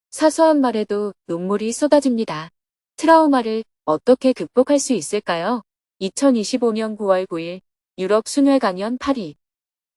사소한 말에도 눈물이 쏟아집니다. 트라우마를 어떻게 극복할 수 있을까요? 2025년 9월 9일 유럽 순회 강연 파리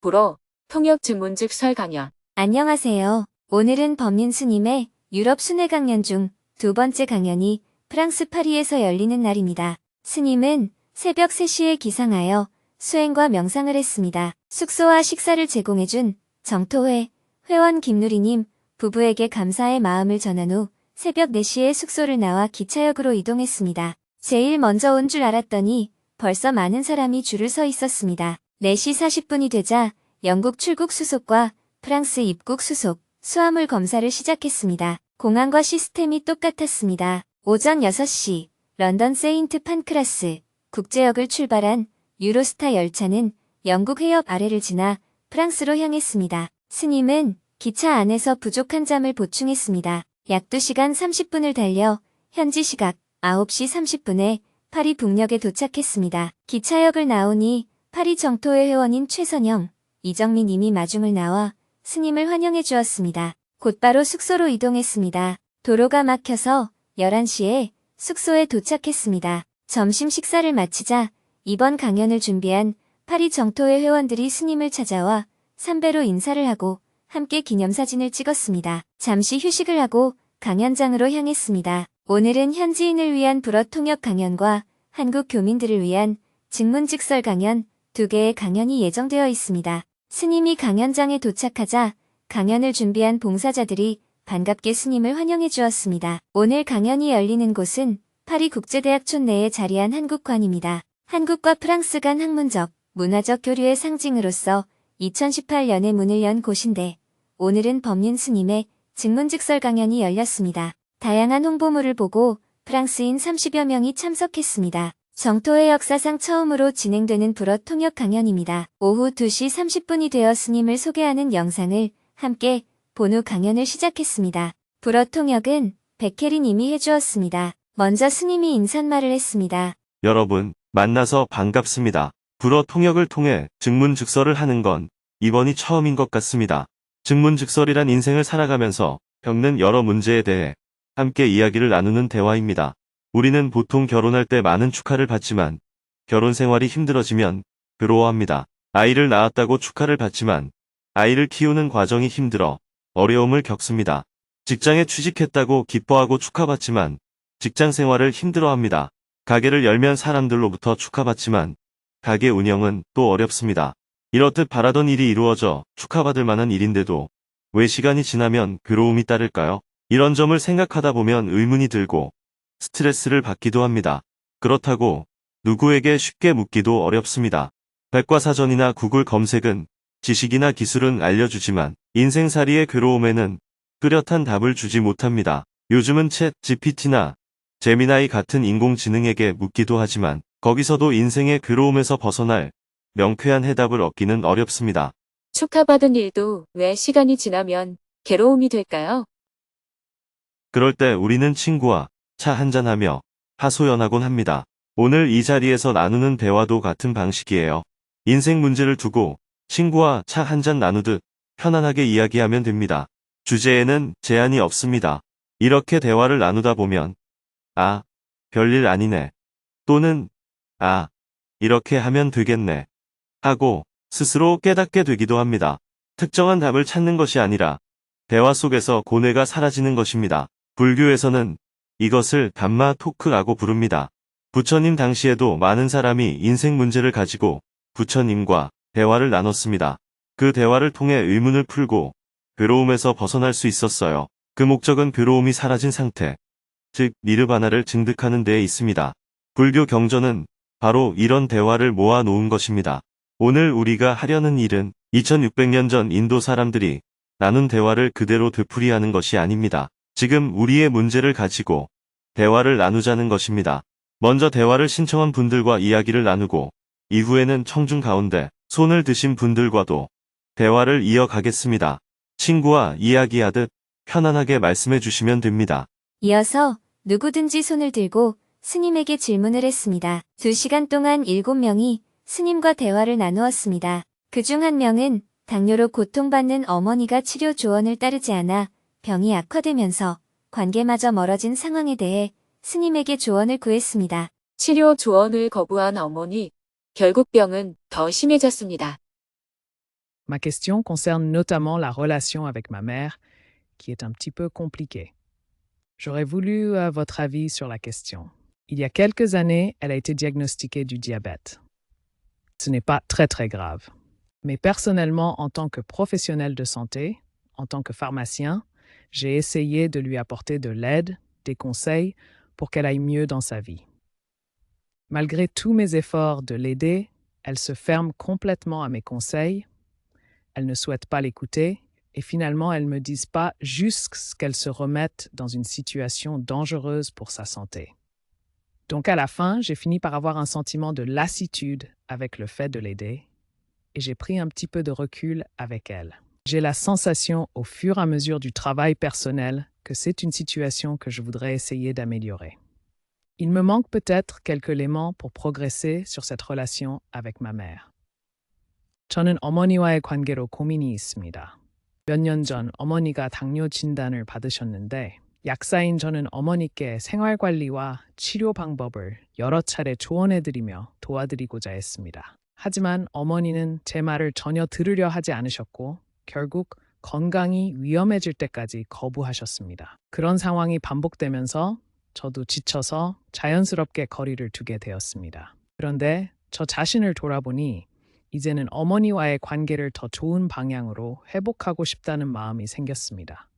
불어 통역 증문즉 설 강연. 안녕하세요. 오늘은 법륜 스님의 유럽 순회 강연 중 두 번째 강연이 프랑스 파리에서 열리는 날입니다. 스님은 새벽 3시에 기상하여 수행과 명상을 했습니다. 숙소와 식사를 제공해준 정토회 회원 김누리님 부부에게 감사의 마음을 전한 후 새벽 4시에 숙소를 나와 기차역으로 이동했습니다. 제일 먼저 온 줄 알았더니 벌써 많은 사람이 줄을 서 있었습니다. 4시 40분이 되자 영국 출국 수속과 프랑스 입국 수속, 수화물 검사를 시작했습니다. 공항과 시스템이 똑같았습니다. 오전 6시 런던 세인트 판크라스 국제역을 출발한 유로스타 열차는 영국 해협 아래를 지나 프랑스로 향했습니다. 스님은 기차 안에서 부족한 잠을 보충했습니다. 약 2시간 30분을 달려 현지 시각 9시 30분에 파리 북역에 도착했습니다. 기차역을 나오니 파리 정토회 회원인 최선영, 이정민 님이 마중을 나와 스님을 환영해 주었습니다. 곧바로 숙소로 이동했습니다. 도로가 막혀서 11시에 숙소에 도착했습니다. 점심 식사를 마치자 이번 강연을 준비한 파리 정토회 회원들이 스님을 찾아와 삼배로 인사를 하고 함께 기념사진을 찍었습니다. 잠시 휴식을 하고 강연장으로 향했습니다. 오늘은 현지인을 위한 불어 통역 강연과 한국 교민들을 위한 증문즉설 강연 2개의 강연이 예정되어 있습니다. 스님이 강연장에 도착하자 강연을 준비한 봉사자들이 반갑게 스님을 환영해 주었습니다. 오늘 강연이 열리는 곳은 파리 국제대학촌 내에 자리한 한국관입니다. 한국과 프랑스 간 학문적, 문화적 교류의 상징으로서 2018년에 문을 연 곳인데 오늘은 법륜 스님의 증문즉설 강연이 열렸습니다. 다양한 홍보물을 보고 프랑스인 30여 명이 참석했습니다. 정토회 역사상 처음으로 진행되는 불어 통역 강연입니다. 오후 2시 30분이 되어 스님을 소개하는 영상을 함께 본 후 강연을 시작했습니다. 불어 통역은 백혜리 님이 해주었습니다. 먼저 스님이 인사말을 했습니다. 여러분, 만나서 반갑습니다. 불어 통역을 통해 증문즉설을 하는 건 이번이 처음인 것 같습니다. 증문즉설이란 인생을 살아가면서 겪는 여러 문제에 대해 함께 이야기를 나누는 대화입니다. 우리는 보통 결혼할 때 많은 축하를 받지만 결혼 생활이 힘들어지면 괴로워합니다. 아이를 낳았다고 축하를 받지만 아이를 키우는 과정이 힘들어 어려움을 겪습니다. 직장에 취직했다고 기뻐하고 축하받지만 직장 생활을 힘들어합니다. 가게를 열면 사람들로부터 축하받지만 가게 운영은 또 어렵습니다. 이렇듯 바라던 일이 이루어져 축하받을 만한 일인데도 왜 시간이 지나면 괴로움이 따를까요? 이런 점을 생각하다 보면 의문이 들고 스트레스를 받기도 합니다. 그렇다고 누구에게 쉽게 묻기도 어렵습니다. 백과사전이나 구글 검색은 지식이나 기술은 알려주지만 인생살이의 괴로움에는 뚜렷한 답을 주지 못합니다. 요즘은 챗 GPT나 제미나이 같은 인공지능에게 묻기도 하지만 거기서도 인생의 괴로움에서 벗어날 명쾌한 해답을 얻기는 어렵습니다. 축하받은 일도 왜 시간이 지나면 괴로움이 될까요? 그럴 때 우리는 친구와 차 한잔하며 하소연하곤 합니다. 오늘 이 자리에서 나누는 대화도 같은 방식이에요. 인생 문제를 두고 친구와 차 한잔 나누듯 편안하게 이야기하면 됩니다. 주제에는 제한이 없습니다. 이렇게 대화를 나누다 보면 아, 별일 아니네. 또는 아, 이렇게 하면 되겠네. 하고 스스로 깨닫게 되기도 합니다. 특정한 답을 찾는 것이 아니라 대화 속에서 고뇌가 사라지는 것입니다. 불교에서는 이것을 담마 토크라고 부릅니다. 부처님 당시에도 많은 사람이 인생 문제를 가지고 부처님과 대화를 나눴습니다. 그 대화를 통해 의문을 풀고 괴로움에서 벗어날 수 있었어요. 그 목적은 괴로움이 사라진 상태, 즉 니르바나를 증득하는 데에 있습니다. 불교 경전은 바로 이런 대화를 모아 놓은 것입니다. 오늘 우리가 하려는 일은 2600년 전 인도 사람들이 나눈 대화를 그대로 되풀이하는 것이 아닙니다. 지금 우리의 문제를 가지고 대화를 나누자는 것입니다. 먼저 대화를 신청한 분들과 이야기를 나누고 이후에는 청중 가운데 손을 드신 분들과도 대화를 이어가겠습니다. 친구와 이야기하듯 편안하게 말씀해 주시면 됩니다. 이어서 누구든지 손을 들고 스님에게 질문을 했습니다. 2시간 동안 7명이 스님과 대화를 나누었습니다. 그중 한 명은 당뇨로 고통받는 어머니가 치료 조언을 따르지 않아 병이 악화되면서 관계마저 멀어진 상황에 대해 스님에게 조언을 구했습니다. 치료 조언을 거부한 어머니, 결국 병은 더 심해졌습니다. Ma question concerne notamment la relation avec ma mère, qui est un petit peu compliquée. J'aurais voulu votre avis sur la question. Il y a quelques années, elle a été diagnostiquée du diabète. Ce n'est pas très très grave. Mais personnellement, en tant que professionnel de santé, en tant que pharmacien, j'ai essayé de lui apporter de l'aide, des conseils pour qu'elle aille mieux dans sa vie. Malgré tous mes efforts de l'aider, elle se ferme complètement à mes conseils. Elle ne souhaite pas l'écouter et finalement, elles ne me disent pas jusqu'elle se remette dans une situation dangereuse pour sa santé. Donc à la fin, j'ai fini par avoir un sentiment de lassitude avec le fait de l'aider et j'ai pris un petit peu de recul avec elle. J'ai la sensation au fur et à mesure du travail personnel que c'est une situation que je voudrais essayer d'améliorer. Il me manque peut-être quelques éléments pour progresser sur cette relation avec ma mère. 저는 어머니와의 관계로 고민이 있습니다. 몇 년 전 어머니가 당뇨 진단을 받으셨는데 약사인 저는 어머니께 생활관리와 치료 방법을 여러 차례 조언해드리며 도와드리고자 했습니다. 하지만 어머니는 제 말을 전혀 들으려 하지 않으셨고 결국 건강이 위험해질 때까지 거부하셨습니다. 그런 상황이 반복되면서 저도 지쳐서 자연스럽게 거리를 두게 되었습니다. 그런데 저 자신을 돌아보니 이제는 어머니와의 관계를 더 좋은 방향으로 회복하고 싶다는 마음이 생겼습니다.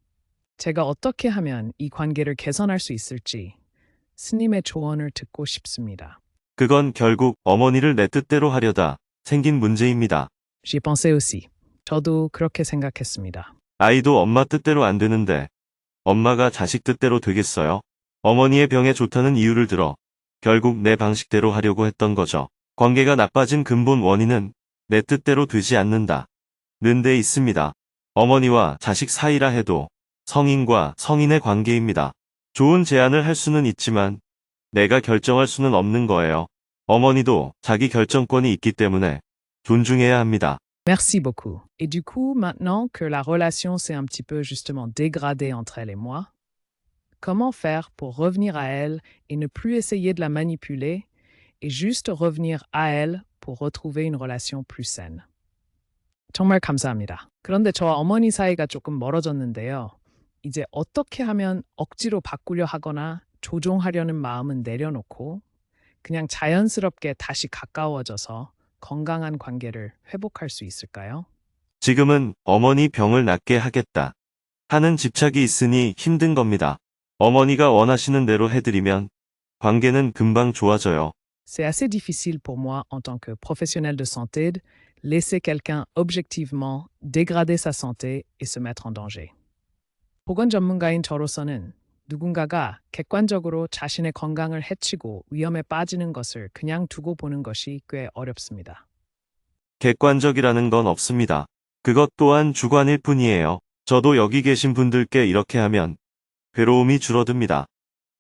제가 어떻게 하면 이 관계를 개선할 수 있을지 스님의 조언을 듣고 싶습니다. 그건 결국 어머니를 내 뜻대로 하려다 생긴 문제입니다. J'y pensais aussi. 저도 그렇게 생각했습니다. 아이도 엄마 뜻대로 안 되는데 엄마가 자식 뜻대로 되겠어요? 어머니의 병에 좋다는 이유를 들어 결국 내 방식대로 하려고 했던 거죠. 관계가 나빠진 근본 원인은 내 뜻대로 되지 않는다. 는 데 있습니다. 어머니와 자식 사이라 해도 성인과 성인의 관계입니다. 좋은 제안을 할 수는 있지만 내가 결정할 수는 없는 거예요. 어머니도 자기 결정권이 있기 때문에 존중해야 합니다. Merci beaucoup. Et du coup, maintenant que la relation s'est un petit peu justement dégradée entre elle et moi, comment faire pour revenir à elle et ne plus essayer de la manipuler et juste revenir à elle pour retrouver une relation plus saine? 정말 감사합니다. 그런데 저와 어머니 사이가 조금 멀어졌는데요. 이제 어떻게 하면 억지로 바꾸려 하거나 조종하려는 마음은 내려놓고 그냥 자연스럽게 다시 가까워져서 건강한 관계를 회복할 수 있을까요? 지금은 어머니 병을 낫게 하겠다 하는 집착이 있으니 힘든 겁니다. 어머니가 원하시는 대로 해드리면 관계는 금방 좋아져요. C'est assez difficile pour moi en tant que professionnel de santé de laisser quelqu'un objectivement dégrader sa santé et se mettre en danger. 보건 전문가인 저로서는 누군가가 객관적으로 자신의 건강을 해치고 위험에 빠지는 것을 그냥 두고 보는 것이 꽤 어렵습니다. 객관적이라는 건 없습니다. 그것 또한 주관일 뿐이에요. 저도 여기 계신 분들께 이렇게 하면 괴로움이 줄어듭니다.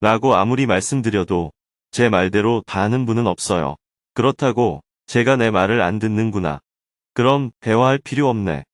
라고 아무리 말씀드려도 제 말대로 다 하는 분은 없어요. 그렇다고 제가 내 말을 안 듣는구나. 그럼 대화할 필요 없네.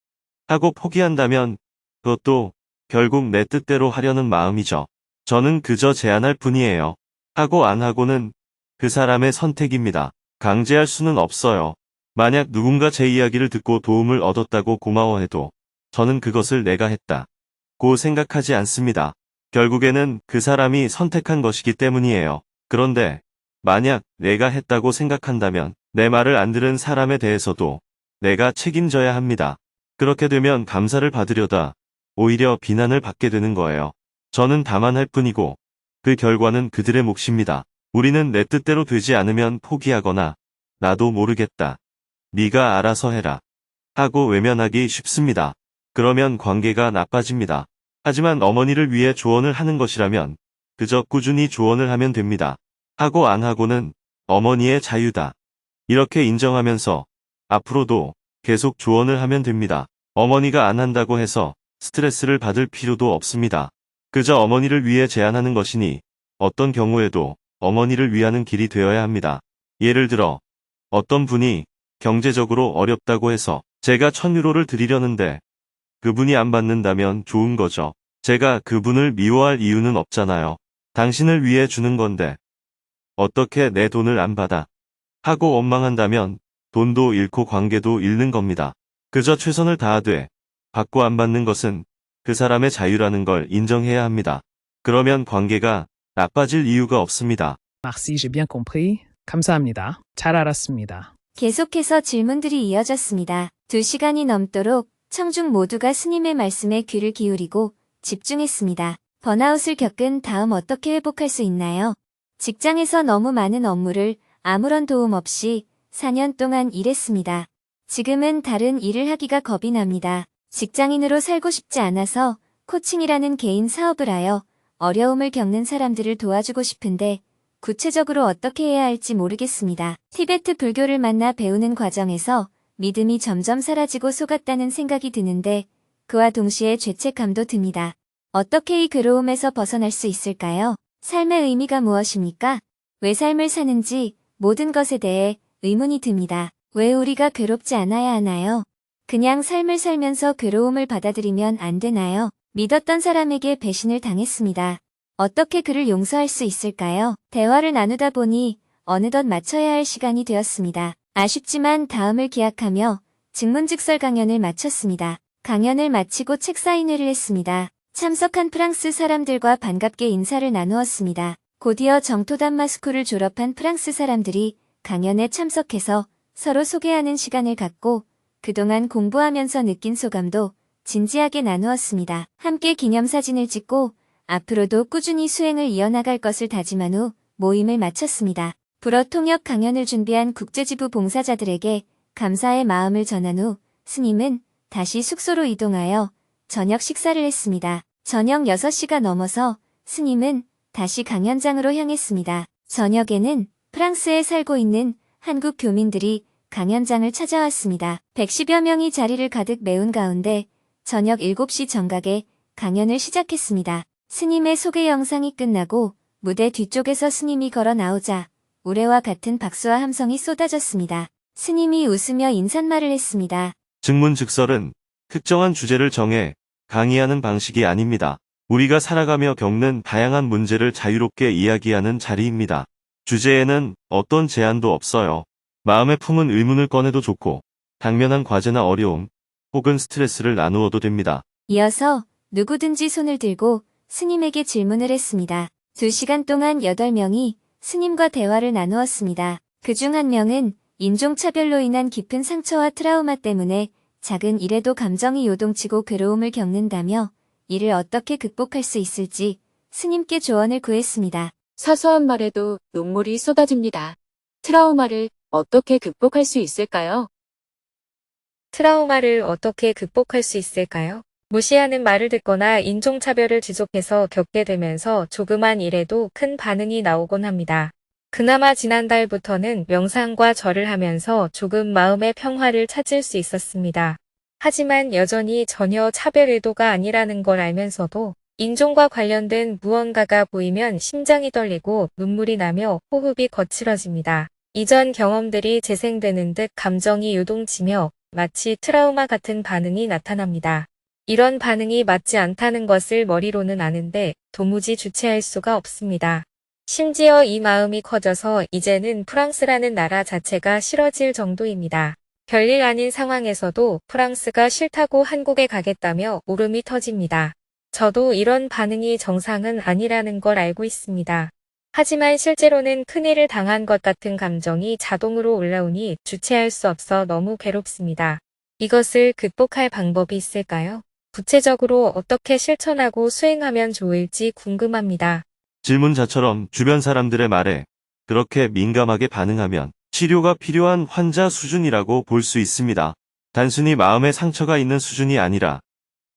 하고 포기한다면 그것도 결국 내 뜻대로 하려는 마음이죠. 저는 그저 제안할 뿐이에요. 하고 안 하고는 그 사람의 선택입니다. 강제할 수는 없어요. 만약 누군가 제 이야기를 듣고 도움을 얻었다고 고마워해도 저는 그것을 내가 했다고 생각하지 않습니다. 결국에는 그 사람이 선택한 것이기 때문이에요. 그런데 만약 내가 했다고 생각한다면 내 말을 안 들은 사람에 대해서도 내가 책임져야 합니다. 그렇게 되면 감사를 받으려다 오히려 비난을 받게 되는 거예요. 저는 다만 할 뿐이고 그 결과는 그들의 몫입니다. 우리는 내 뜻대로 되지 않으면 포기하거나 나도 모르겠다. 네가 알아서 해라. 하고 외면하기 쉽습니다. 그러면 관계가 나빠집니다. 하지만 어머니를 위해 조언을 하는 것이라면 그저 꾸준히 조언을 하면 됩니다. 하고 안 하고는 어머니의 자유다. 이렇게 인정하면서 앞으로도 계속 조언을 하면 됩니다. 어머니가 안 한다고 해서 스트레스를 받을 필요도 없습니다. 그저 어머니를 위해 제안하는 것이니 어떤 경우에도 어머니를 위하는 길이 되어야 합니다. 예를 들어 어떤 분이 경제적으로 어렵다고 해서 제가 1000유로를 드리려는데 그분이 안 받는다면 좋은 거죠. 제가 그분을 미워할 이유는 없잖아요. 당신을 위해 주는 건데 어떻게 내 돈을 안 받아? 하고 원망한다면 돈도 잃고 관계도 잃는 겁니다. 그저 최선을 다하되 받고 안 받는 것은 그 사람의 자유라는 걸 인정해야 합니다. 그러면 관계가 나빠질 이유가 없습니다. Merci, j'ai bien compris. 감사합니다. 잘 알았습니다. 계속해서 질문들이 이어졌습니다. 2시간이 넘도록 청중 모두가 스님의 말씀에 귀를 기울이고 집중했습니다. 번아웃을 겪은 다음 어떻게 회복할 수 있나요? 직장에서 너무 많은 업무를 아무런 도움 없이 4년 동안 일했습니다. 지금은 다른 일을 하기가 겁이 납니다. 직장인으로 살고 싶지 않아서 코칭이라는 개인 사업을 하여 어려움을 겪는 사람들을 도와주고 싶은데 구체적으로 어떻게 해야 할지 모르겠습니다. 티베트 불교를 만나 배우는 과정에서 믿음이 점점 사라지고 속았다는 생각이 드는데 그와 동시에 죄책감도 듭니다. 어떻게 이 괴로움에서 벗어날 수 있을까요? 삶의 의미가 무엇입니까? 왜 삶을 사는지 모든 것에 대해 의문이 듭니다. 왜 우리가 괴롭지 않아야 하나요? 그냥 삶을 살면서 괴로움을 받아들이면 안 되나요? 믿었던 사람에게 배신을 당했습니다. 어떻게 그를 용서할 수 있을까요? 대화를 나누다 보니 어느덧 마쳐야 할 시간이 되었습니다. 아쉽지만 다음을 기약하며 증문즉설 강연을 마쳤습니다. 강연을 마치고 책 사인회를 했습니다. 참석한 프랑스 사람들과 반갑게 인사를 나누었습니다. 곧이어 정토단마 스쿨을 졸업한 프랑스 사람들이 강연에 참석해서 서로 소개하는 시간을 갖고 그동안 공부하면서 느낀 소감도 진지하게 나누었습니다. 함께 기념사진을 찍고 앞으로도 꾸준히 수행을 이어나갈 것을 다짐한 후 모임을 마쳤습니다. 불어 통역 강연을 준비한 국제지부 봉사자들에게 감사의 마음을 전한 후 스님은 다시 숙소로 이동하여 저녁 식사를 했습니다. 저녁 6시가 넘어서 스님은 다시 강연장으로 향했습니다. 저녁에는 프랑스에 살고 있는 한국 교민들이 강연장을 찾아왔습니다. 110여 명이 자리를 가득 메운 가운데 저녁 7시 정각에 강연을 시작했습니다. 스님의 소개 영상이 끝나고 무대 뒤쪽에서 스님이 걸어 나오자 우레와 같은 박수와 함성이 쏟아졌습니다. 스님이 웃으며 인사말을 했습니다. 증문즉설은 특정한 주제를 정해 강의하는 방식이 아닙니다. 우리가 살아가며 겪는 다양한 문제를 자유롭게 이야기하는 자리입니다. 주제에는 어떤 제한도 없어요. 마음에 품은 의문을 꺼내도 좋고 당면한 과제나 어려움 혹은 스트레스를 나누어도 됩니다. 이어서 누구든지 손을 들고 스님에게 질문을 했습니다. 2시간 동안 8명이 스님과 대화를 나누었습니다. 그중 한 명은 인종차별로 인한 깊은 상처와 트라우마 때문에 작은 일에도 감정이 요동치고 괴로움을 겪는다며 이를 어떻게 극복할 수 있을지 스님께 조언을 구했습니다. 사소한 말에도 눈물이 쏟아집니다. 트라우마를 어떻게 극복할 수 있을까요? 트라우마를 어떻게 극복할 수 있을까요? 무시하는 말을 듣거나 인종차별을 지속해서 겪게 되면서 조그만 일에도 큰 반응이 나오곤 합니다. 그나마 지난달부터는 명상과 절을 하면서 조금 마음의 평화를 찾을 수 있었습니다. 하지만 여전히 전혀 차별 의도가 아니라는 걸 알면서도 인종과 관련된 무언가가 보이면 심장이 떨리고 눈물이 나며 호흡이 거칠어집니다. 이전 경험들이 재생되는 듯 감정이 요동치며 마치 트라우마 같은 반응이 나타납니다. 이런 반응이 맞지 않다는 것을 머리로는 아는데 도무지 주체할 수가 없습니다. 심지어 이 마음이 커져서 이제는 프랑스라는 나라 자체가 싫어질 정도입니다. 별일 아닌 상황에서도 프랑스가 싫다고 한국에 가겠다며 울음이 터집니다. 저도 이런 반응이 정상은 아니라는 걸 알고 있습니다. 하지만 실제로는 큰일을 당한 것 같은 감정이 자동으로 올라오니 주체할 수 없어 너무 괴롭습니다. 이것을 극복할 방법이 있을까요? 구체적으로 어떻게 실천하고 수행하면 좋을지 궁금합니다. 질문자처럼 주변 사람들의 말에 그렇게 민감하게 반응하면 치료가 필요한 환자 수준이라고 볼 수 있습니다. 단순히 마음에 상처가 있는 수준이 아니라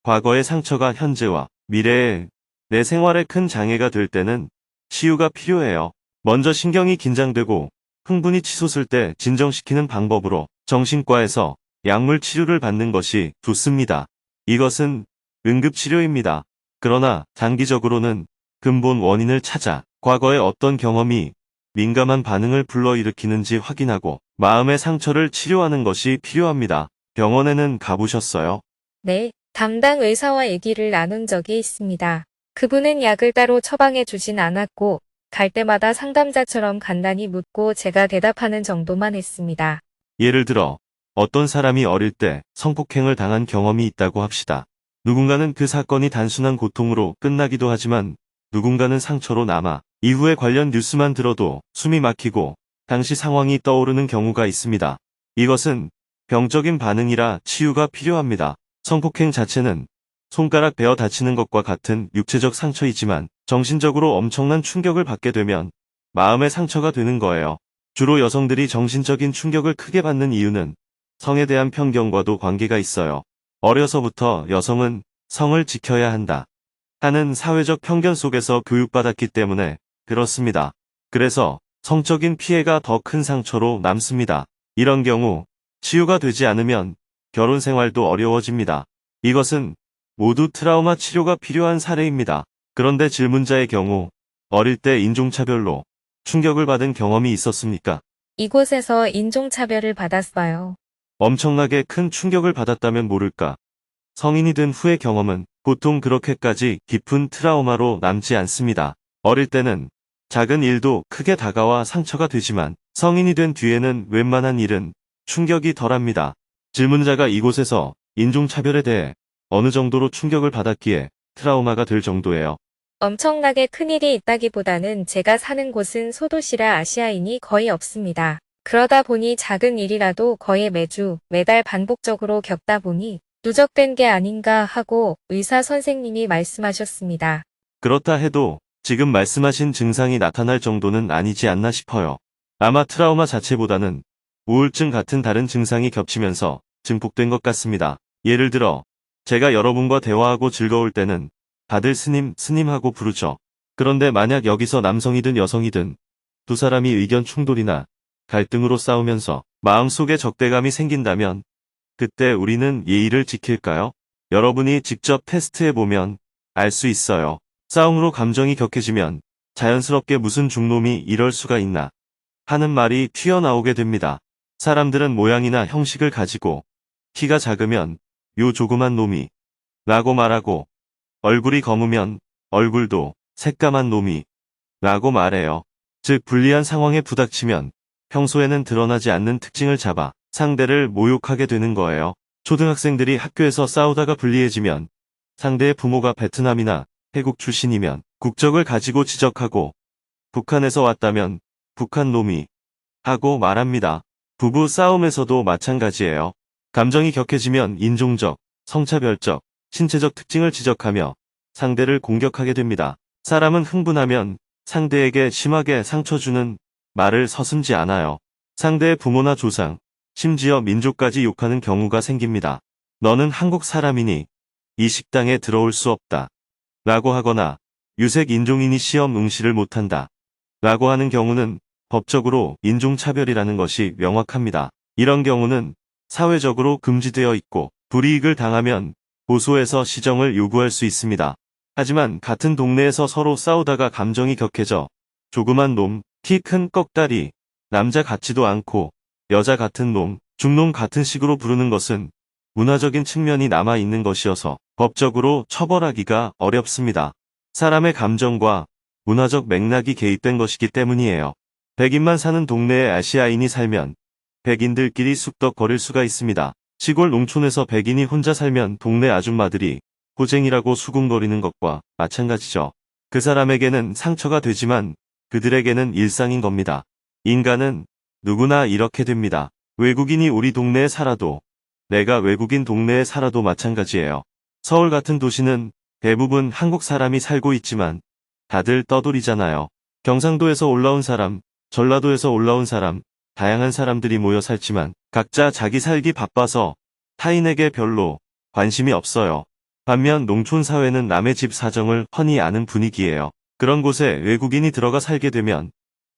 과거의 상처가 현재와 미래에 내 생활에 큰 장애가 될 때는 치유가 필요해요. 먼저 신경이 긴장되고 흥분이 치솟을 때 진정시키는 방법으로 정신과에서 약물 치료를 받는 것이 좋습니다. 이것은 응급치료입니다. 그러나 장기적으로는 근본 원인을 찾아 과거의 어떤 경험이 민감한 반응을 불러일으키는지 확인하고 마음의 상처를 치료하는 것이 필요합니다. 병원에는 가보셨어요? 네, 담당 의사와 얘기를 나눈 적이 있습니다. 그분은 약을 따로 처방해 주진 않았고, 갈 때마다 상담자처럼 간단히 묻고 제가 대답하는 정도만 했습니다. 예를 들어 어떤 사람이 어릴 때 성폭행을 당한 경험이 있다고 합시다. 누군가는 그 사건이 단순한 고통으로 끝나기도 하지만 누군가는 상처로 남아 이후에 관련 뉴스만 들어도 숨이 막히고 당시 상황이 떠오르는 경우가 있습니다. 이것은 병적인 반응이라 치유가 필요합니다. 성폭행 자체는 손가락 베어 다치는 것과 같은 육체적 상처이지만 정신적으로 엄청난 충격을 받게 되면 마음의 상처가 되는 거예요. 주로 여성들이 정신적인 충격을 크게 받는 이유는 성에 대한 편견과도 관계가 있어요. 어려서부터 여성은 성을 지켜야 한다 하는 사회적 편견 속에서 교육받았기 때문에 그렇습니다. 그래서 성적인 피해가 더 큰 상처로 남습니다. 이런 경우 치유가 되지 않으면 결혼 생활도 어려워집니다. 이것은 모두 트라우마 치료가 필요한 사례입니다. 그런데 질문자의 경우 어릴 때 인종차별로 충격을 받은 경험이 있었습니까? 이곳에서 인종차별을 받았어요. 엄청나게 큰 충격을 받았다면 모를까. 성인이 된 후의 경험은 보통 그렇게까지 깊은 트라우마로 남지 않습니다. 어릴 때는 작은 일도 크게 다가와 상처가 되지만 성인이 된 뒤에는 웬만한 일은 충격이 덜합니다. 질문자가 이곳에서 인종차별에 대해 어느 정도로 충격을 받았기에 트라우마가 될 정도예요. 엄청나게 큰일이 있다기보다는 제가 사는 곳은 소도시라 아시아인이 거의 없습니다. 그러다 보니 작은 일이라도 거의 매주, 매달 반복적으로 겪다 보니 누적된 게 아닌가 하고 의사 선생님이 말씀하셨습니다. 그렇다 해도 지금 말씀하신 증상이 나타날 정도는 아니지 않나 싶어요. 아마 트라우마 자체보다는 우울증 같은 다른 증상이 겹치면서 증폭된 것 같습니다. 예를 들어 제가 여러분과 대화하고 즐거울 때는 다들 스님하고 부르죠. 그런데 만약 여기서 남성이든 여성이든 두 사람이 의견 충돌이나 갈등으로 싸우면서 마음속에 적대감이 생긴다면 그때 우리는 예의를 지킬까요? 여러분이 직접 테스트해보면 알 수 있어요. 싸움으로 감정이 격해지면 자연스럽게 무슨 중놈이 이럴 수가 있나 하는 말이 튀어나오게 됩니다. 사람들은 모양이나 형식을 가지고 키가 작으면 요 조그만 놈이 라고 말하고 얼굴이 검으면 얼굴도 새까만 놈이 라고 말해요. 즉 불리한 상황에 부닥치면 평소에는 드러나지 않는 특징을 잡아 상대를 모욕하게 되는 거예요. 초등학생들이 학교에서 싸우다가 불리해지면 상대의 부모가 베트남이나 태국 출신이면 국적을 가지고 지적하고 북한에서 왔다면 북한 놈이 하고 말합니다. 부부 싸움에서도 마찬가지예요. 감정이 격해지면 인종적, 성차별적, 신체적 특징을 지적하며 상대를 공격하게 됩니다. 사람은 흥분하면 상대에게 심하게 상처 주는 말을 서슴지 않아요. 상대의 부모나 조상, 심지어 민족까지 욕하는 경우가 생깁니다. 너는 한국 사람이니 이 식당에 들어올 수 없다. 라고 하거나 유색 인종이니 시험 응시를 못한다. 라고 하는 경우는 법적으로 인종차별이라는 것이 명확합니다. 이런 경우는 사회적으로 금지되어 있고 불이익을 당하면 고소해서 시정을 요구할 수 있습니다. 하지만 같은 동네에서 서로 싸우다가 감정이 격해져 조그만 놈, 키 큰 꺽다리, 남자 같지도 않고 여자 같은 놈, 중놈 같은 식으로 부르는 것은 문화적인 측면이 남아있는 것이어서 법적으로 처벌하기가 어렵습니다. 사람의 감정과 문화적 맥락이 개입된 것이기 때문이에요. 백인만 사는 동네에 아시아인이 살면 백인들끼리 쑥덕거릴 수가 있습니다. 시골 농촌에서 백인이 혼자 살면 동네 아줌마들이 호쟁이라고 수군거리는 것과 마찬가지죠. 그 사람에게는 상처가 되지만 그들에게는 일상인 겁니다. 인간은 누구나 이렇게 됩니다. 외국인이 우리 동네에 살아도 내가 외국인 동네에 살아도 마찬가지예요. 서울 같은 도시는 대부분 한국 사람이 살고 있지만 다들 떠돌이잖아요. 경상도에서 올라온 사람, 전라도에서 올라온 사람, 다양한 사람들이 모여 살지만 각자 자기 살기 바빠서 타인에게 별로 관심이 없어요. 반면 농촌 사회는 남의 집 사정을 훤히 아는 분위기예요. 그런 곳에 외국인이 들어가 살게 되면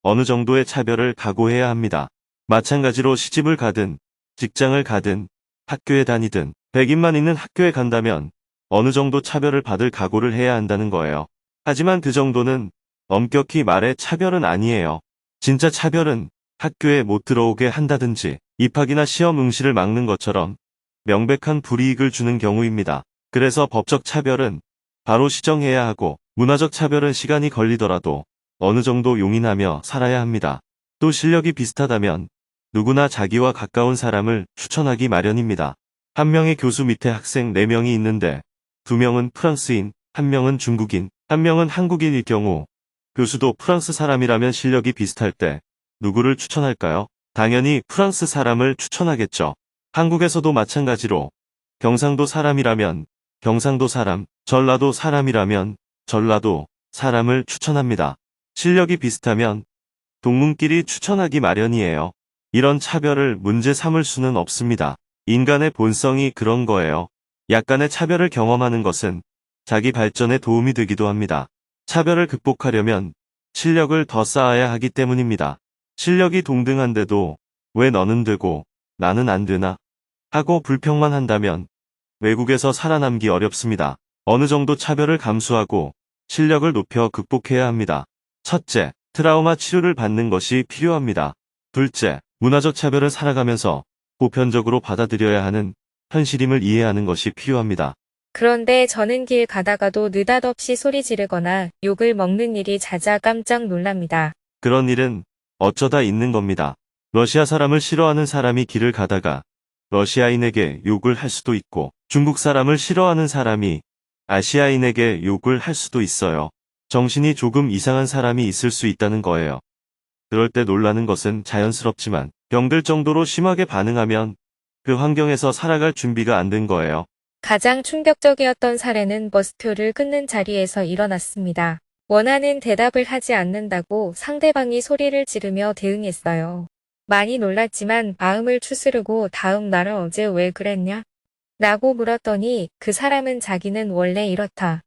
어느 정도의 차별을 각오해야 합니다. 마찬가지로 시집을 가든 직장을 가든 학교에 다니든 백인만 있는 학교에 간다면 어느 정도 차별을 받을 각오를 해야 한다는 거예요. 하지만 그 정도는 엄격히 말해 차별은 아니에요. 진짜 차별은 학교에 못 들어오게 한다든지 입학이나 시험 응시를 막는 것처럼 명백한 불이익을 주는 경우입니다. 그래서 법적 차별은 바로 시정해야 하고 문화적 차별은 시간이 걸리더라도 어느 정도 용인하며 살아야 합니다. 또 실력이 비슷하다면 누구나 자기와 가까운 사람을 추천하기 마련입니다. 한 명의 교수 밑에 학생 4명이 있는데 2명은 프랑스인, 1명은 중국인, 1명은 한국인일 경우 교수도 프랑스 사람이라면 실력이 비슷할 때 누구를 추천할까요? 당연히 프랑스 사람을 추천하겠죠. 한국에서도 마찬가지로 경상도 사람이라면 경상도 사람, 전라도 사람이라면 전라도 사람을 추천합니다. 실력이 비슷하면 동문끼리 추천하기 마련이에요. 이런 차별을 문제 삼을 수는 없습니다. 인간의 본성이 그런 거예요. 약간의 차별을 경험하는 것은 자기 발전에 도움이 되기도 합니다. 차별을 극복하려면 실력을 더 쌓아야 하기 때문입니다. 실력이 동등한데도 왜 너는 되고 나는 안 되나 하고 불평만 한다면 외국에서 살아남기 어렵습니다. 어느 정도 차별을 감수하고 실력을 높여 극복해야 합니다. 첫째, 트라우마 치료를 받는 것이 필요합니다. 둘째, 문화적 차별을 살아가면서 보편적으로 받아들여야 하는 현실임을 이해하는 것이 필요합니다. 그런데 저는 길 가다가도 느닷없이 소리 지르거나 욕을 먹는 일이 잦아 깜짝 놀랍니다. 그런 일은 어쩌다 있는 겁니다. 러시아 사람을 싫어하는 사람이 길을 가다가 러시아인에게 욕을 할 수도 있고 중국 사람을 싫어하는 사람이 아시아인에게 욕을 할 수도 있어요. 정신이 조금 이상한 사람이 있을 수 있다는 거예요. 그럴 때 놀라는 것은 자연스럽지만 병들 정도로 심하게 반응하면 그 환경에서 살아갈 준비가 안 된 거예요. 가장 충격적이었던 사례는 버스표를 끊는 자리에서 일어났습니다. 원하는 대답을 하지 않는다고 상대방이 소리를 지르며 대응했어요. 많이 놀랐지만 마음을 추스르고 다음 날은 어제 왜 그랬냐? 라고 물었더니 그 사람은 자기는 원래 이렇다.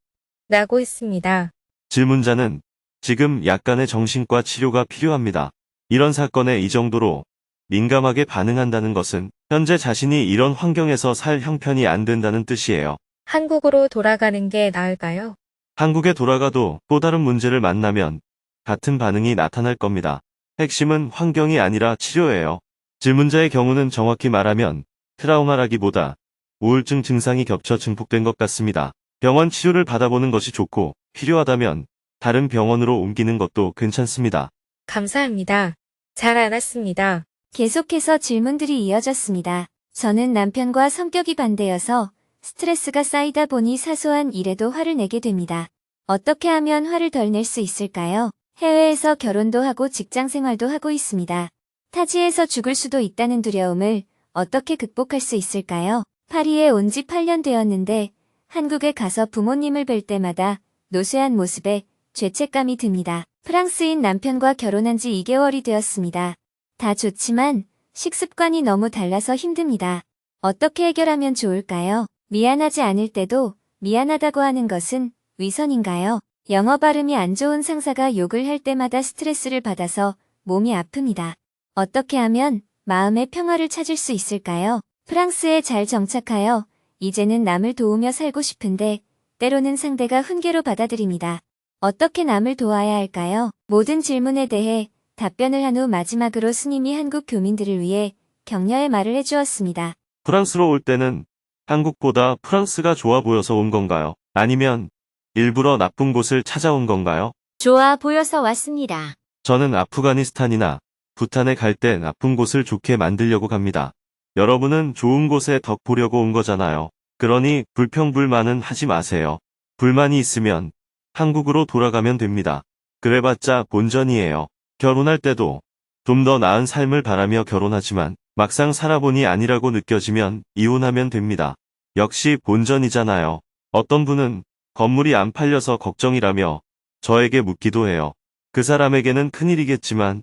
라고 했습니다. 질문자는 지금 약간의 정신과 치료가 필요합니다. 이런 사건에 이 정도로 민감하게 반응한다는 것은 현재 자신이 이런 환경에서 살 형편이 안 된다는 뜻이에요. 한국으로 돌아가는 게 나을까요? 한국에 돌아가도 또 다른 문제를 만나면 같은 반응이 나타날 겁니다. 핵심은 환경이 아니라 치료예요. 질문자의 경우는 정확히 말하면 트라우마라기보다 우울증 증상이 겹쳐 증폭된 것 같습니다. 병원 치료를 받아보는 것이 좋고 필요하다면 다른 병원으로 옮기는 것도 괜찮습니다. 감사합니다. 잘 알았습니다. 계속해서 질문들이 이어졌습니다. 저는 남편과 성격이 반대여서 스트레스가 쌓이다 보니 사소한 일에도 화를 내게 됩니다. 어떻게 하면 화를 덜 낼 수 있을까요? 해외에서 결혼도 하고 직장 생활도 하고 있습니다. 타지에서 죽을 수도 있다는 두려움을 어떻게 극복할 수 있을까요? 파리에 온 지 8년 되었는데 한국에 가서 부모님을 뵐 때마다 노쇠한 모습에 죄책감이 듭니다. 프랑스인 남편과 결혼한 지 2개월이 되었습니다. 다 좋지만 식습관이 너무 달라서 힘듭니다. 어떻게 해결하면 좋을까요? 미안하지 않을 때도 미안하다고 하는 것은 위선인가요? 영어 발음이 안 좋은 상사가 욕을 할 때마다 스트레스를 받아서 몸이 아픕니다. 어떻게 하면 마음의 평화를 찾을 수 있을까요? 프랑스에 잘 정착하여 이제는 남을 도우며 살고 싶은데 때로는 상대가 훈계로 받아들입니다. 어떻게 남을 도와야 할까요? 모든 질문에 대해 답변을 한 후 마지막으로 스님이 한국 교민들을 위해 격려의 말을 해주었습니다. 프랑스로 올 때는 한국보다 프랑스가 좋아 보여서 온 건가요? 아니면 일부러 나쁜 곳을 찾아온 건가요? 좋아 보여서 왔습니다. 저는 아프가니스탄이나 부탄에 갈 때 나쁜 곳을 좋게 만들려고 갑니다. 여러분은 좋은 곳에 덕 보려고 온 거잖아요. 그러니 불평불만은 하지 마세요. 불만이 있으면 한국으로 돌아가면 됩니다. 그래봤자 본전이에요. 결혼할 때도 좀 더 나은 삶을 바라며 결혼하지만 막상 살아보니 아니라고 느껴지면 이혼하면 됩니다. 역시 본전이잖아요. 어떤 분은 건물이 안 팔려서 걱정이라며 저에게 묻기도 해요. 그 사람에게는 큰일이겠지만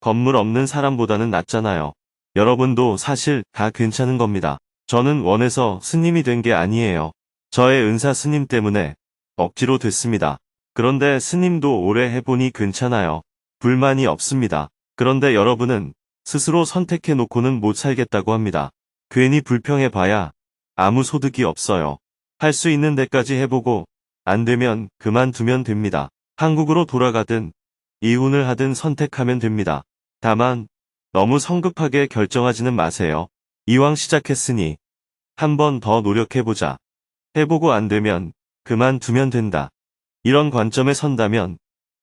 건물 없는 사람보다는 낫잖아요. 여러분도 사실 다 괜찮은 겁니다. 저는 원해서 스님이 된 게 아니에요. 저의 은사 스님 때문에 억지로 됐습니다. 그런데 스님도 오래 해보니 괜찮아요. 불만이 없습니다. 그런데 여러분은 스스로 선택해놓고는 못 살겠다고 합니다. 괜히 불평해봐야 아무 소득이 없어요. 할 수 있는 데까지 해보고 안 되면 그만두면 됩니다. 한국으로 돌아가든 이혼을 하든 선택하면 됩니다. 다만 너무 성급하게 결정하지는 마세요. 이왕 시작했으니 한 번 더 노력해보자. 해보고 안 되면 그만두면 된다. 이런 관점에 선다면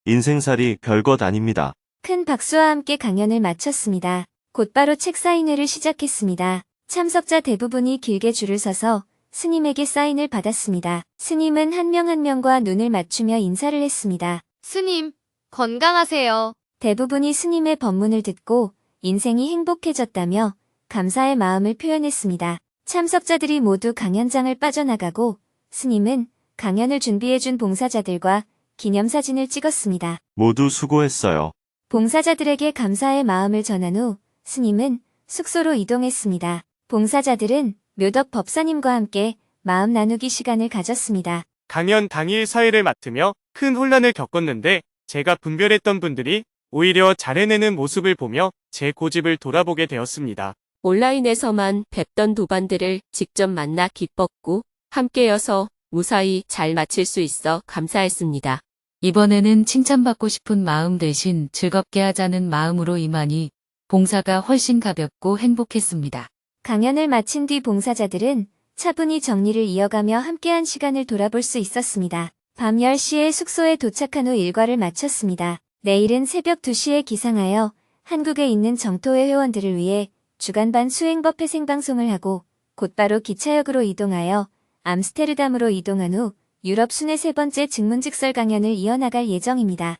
인생살이 별것 아닙니다. 큰 박수와 함께 강연을 마쳤습니다. 곧바로 책 사인회를 시작했습니다. 참석자 대부분이 길게 줄을 서서 스님에게 사인을 받았습니다. 스님은 한 명 한 명과 눈을 맞추며 인사를 했습니다. 스님, 건강하세요. 대부분이 스님의 법문을 듣고 인생이 행복해졌다며 감사의 마음을 표현했습니다. 참석자들이 모두 강연장을 빠져나가고 스님은 강연을 준비해준 봉사자들과 기념사진을 찍었습니다. 모두 수고했어요. 봉사자들에게 감사의 마음을 전한 후 스님은 숙소로 이동했습니다. 봉사자들은 묘덕 법사님과 함께 마음 나누기 시간을 가졌습니다. 강연 당일 사회를 맡으며 큰 혼란을 겪었는데 제가 분별했던 분들이 오히려 잘해내는 모습을 보며 제 고집을 돌아보게 되었습니다. 온라인에서만 뵙던 도반들을 직접 만나 기뻤고 함께여서 무사히 잘 마칠 수 있어 감사했습니다. 이번에는 칭찬받고 싶은 마음 대신 즐겁게 하자는 마음으로 임하니 봉사가 훨씬 가볍고 행복했습니다. 강연을 마친 뒤 봉사자들은 차분히 정리를 이어가며 함께한 시간을 돌아볼 수 있었습니다. 밤 10시에 숙소에 도착한 후 일과를 마쳤습니다. 내일은 새벽 2시에 기상하여 한국에 있는 정토회 회원들을 위해 주간반 수행법회 생방송을 하고 곧바로 기차역으로 이동하여 암스테르담으로 이동한 후 유럽 순회 세 번째 증문즉설 강연을 이어나갈 예정입니다.